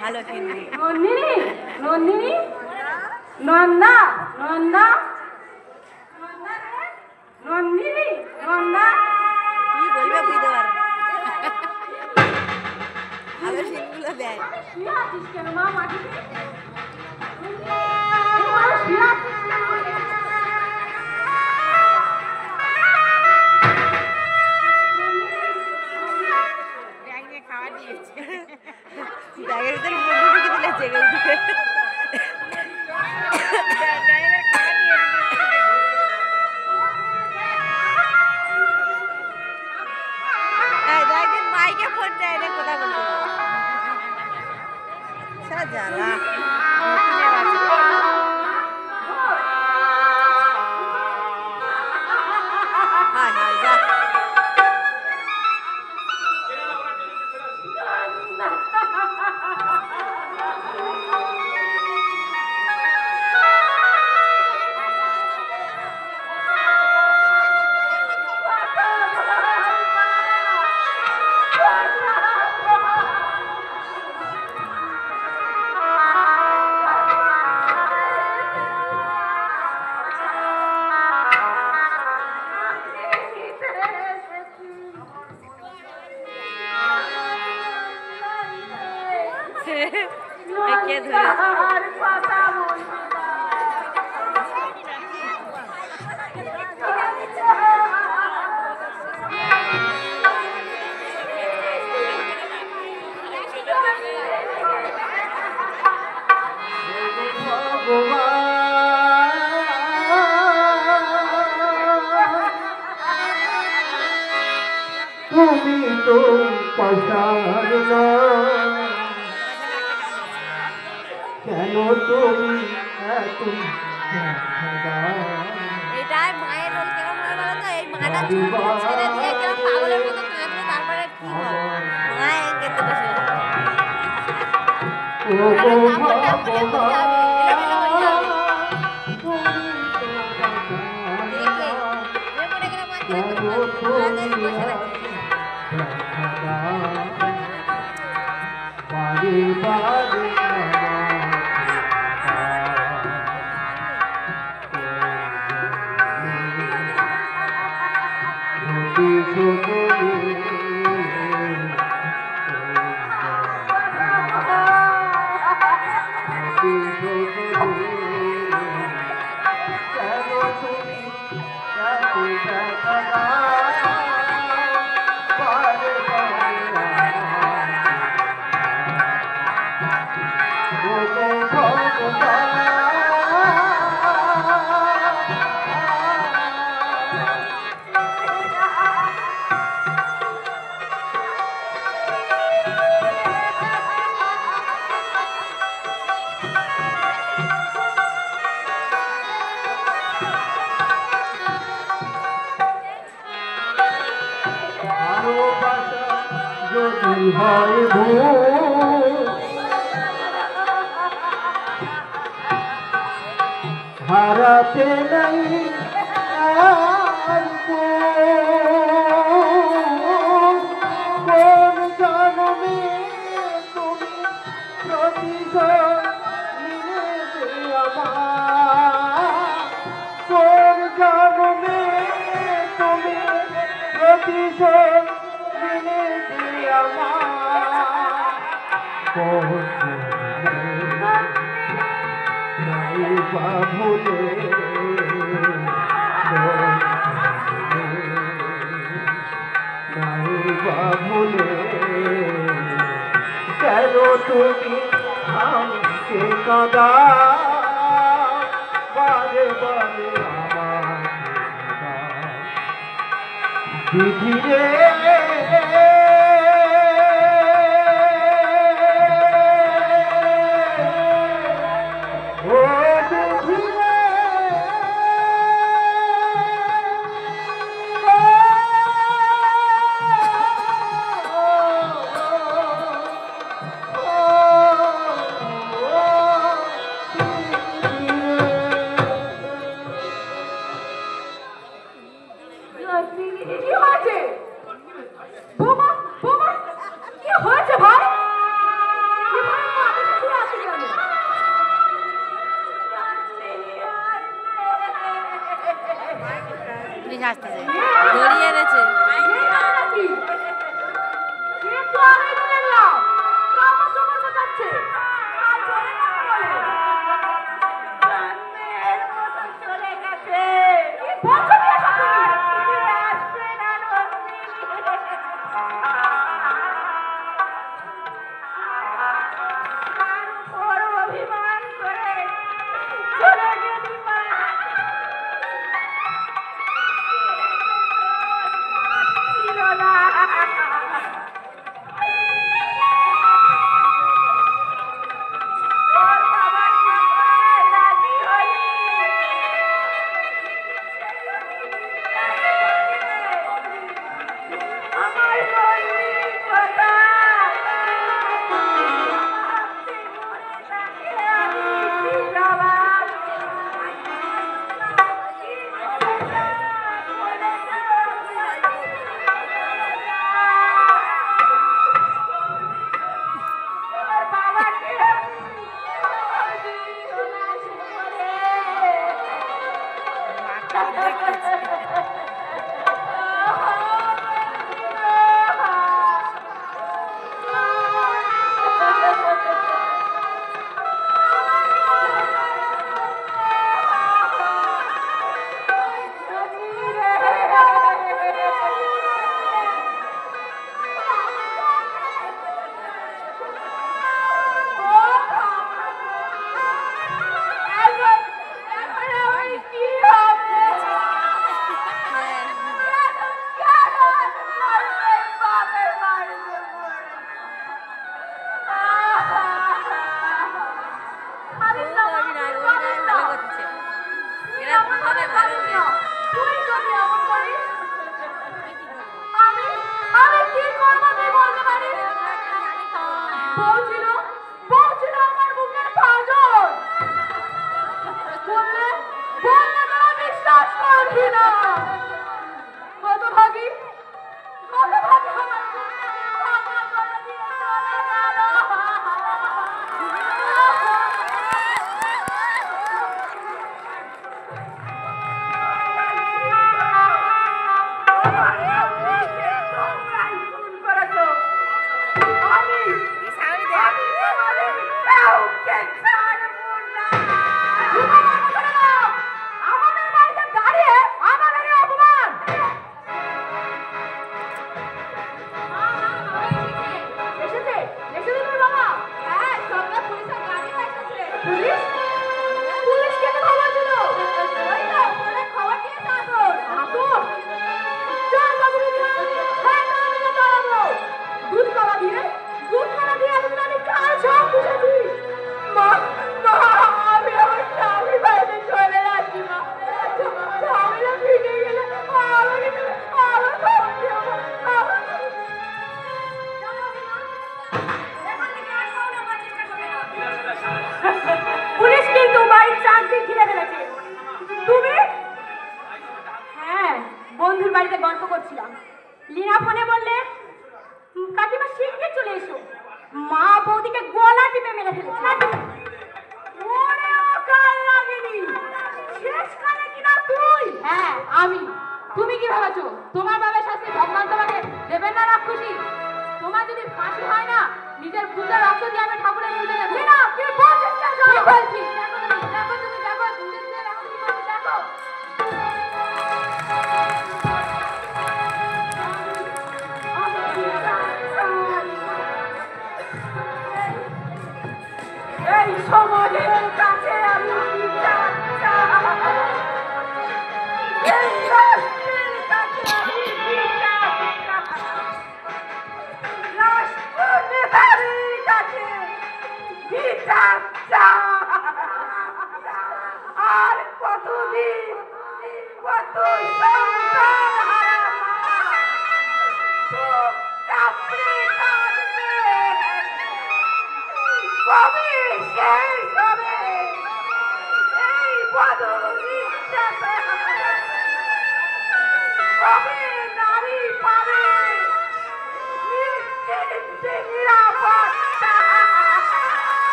ভালো কিনবি। নন্দিনী নন্দিনী নন্দা নন্দা নন্দিনী নন্দা কি বলবে বুঝতে পারো ভালো সিনগুলো দেয়। শুয়ে আছিস কেন মা মাটিতে? খাওয়া দিয়েছে ব্যাগের ভিতরে মুরগি ঢুকে দিলে জেগে উঠবে। মাইকে ফোন দেয় না কথা বলতে জ্বালা কে ধরে তুমি তো পছার কেন তুমি এটাই মায়ের রোল কেমন হয় বলো তো? এই মাটা চুল ছেড়ে দিয়ে কেমন পাগলের মতো কাঁদবে, তারপরে কি হয় মায় কেঁদে বসে কাপড়টা পরে বসে যাবে, এলোমেলো হয়ে যাবে। দেখলে পড়ে গেলে মা কিরকম তাড়াতাড়ি বসে রাখছে। হারাতে নাই কোন জন্মে তুমি প্রতিশোধ নিয়েছে আমার, কোন জন্মে তুমি প্রতিশোধ নিয়েছে আমার, কোন ভুলে ভুলে কেন তুমি আমাকে কাঁদা বারে বারে আমার বিধি রে পুলিশ আসতেছে, ধরিয়ে এনেছে।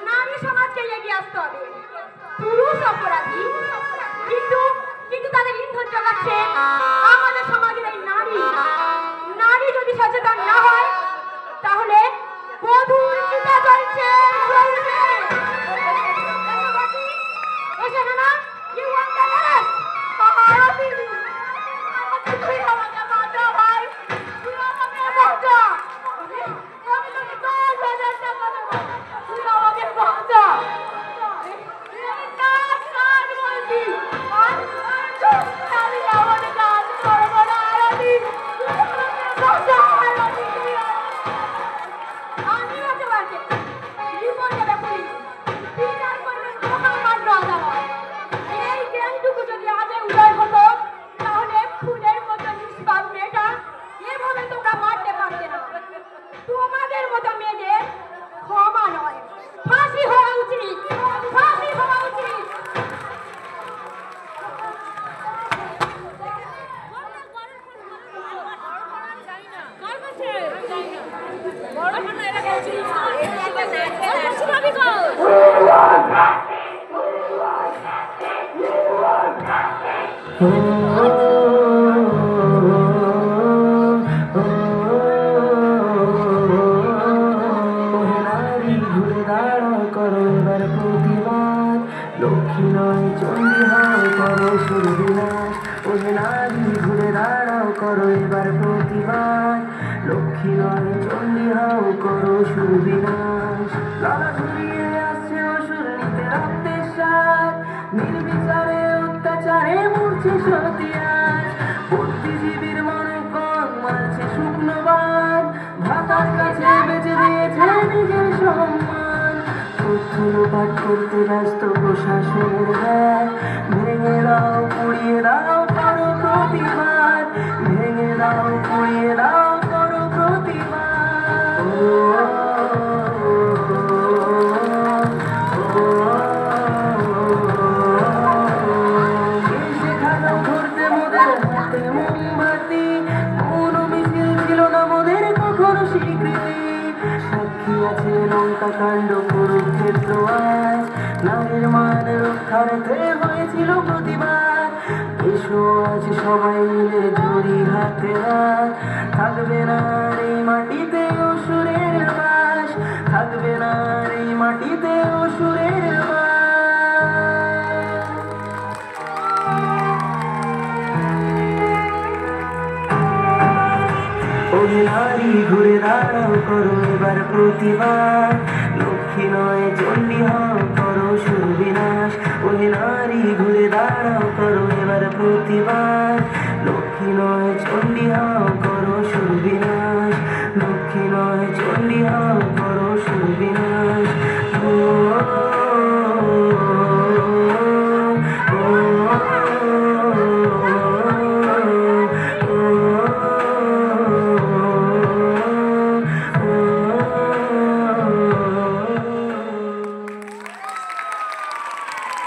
নারী সমাজ কিন্তু কিন্তু তাদের ইন্ধন যোগাচ্ছে আমাদের সমাজের এই নারী। নারী যদি সচেতন না হয় তাহলে বধূর চিতা জ্বলছে জ্বলবে। এসে না কি ওয়ান্ডারল্যান্ড আরতি তুই আমাকে বাঁচা ভাই, তুই আমাকে বাঁচা। আমি তোকে 10,000 টাকা দেবো, তুই আমাকে বাঁচা। তোমাদের মতো মেয়েদের ক্ষমা নয়, ফাঁসি হওয়া উচিত, ফাঁসি হওয়া উচিত। লক্ষ্মী নয় চণ্ডী হও করো সুরবিনাশ, ওহে নারী ঘুরে দাঁড়াও করো এবার প্রতিবাদ। লক্ষ্মী নয় চণ্ডী হও করো সুরবিনাশ। লালা ঘুরিয়ে আসছে অসুর নিতে রক্তের স্বাদ, নির্বিচারে অত্যাচারে মরছে সতী আজ। বুদ্ধিজীবীর মনে কন মারছে শুকনো বাদ, ভাতার কাছে বেঁচে দিয়েছে নিজের সম্মান। পাঠ করতে ব্যস্ত প্রশাসনের ব্যাগ, ভেঙে দাও পুড়িয়ে দাও করো প্রতিবাদ, ভেঙে দাও পুড়িয়ে দাও করো প্রতিবাদ। সেখানে ধরতে মোদের হাতে মোমবাতি, কোনো মিছিল ছিল না মোদের কখনো স্বীকৃতি। সাক্ষী আছে লঙ্কা কাণ্ড কুরুক্ষেত্র আজ, নারীর মান রক্ষার্থে হয়েছিল প্রতিবাদ। এসো আজ সবাই মিলে ধরি হাতে হাত, থাকবে না এই মাটিতে অসুরের বাস, থাকবে না এই মাটিতে অসুরের বাস। ওহে নারী ঘুরে দাঁড়াও করো এবার প্রতিবাদ, লক্ষ্মী নয় চণ্ডী হও করো সুরবিনাশ। ওহে নারী ঘুরে দাঁড়াও করো এবার প্রতিবাদ, লক্ষ্মী নয় চণ্ডী হও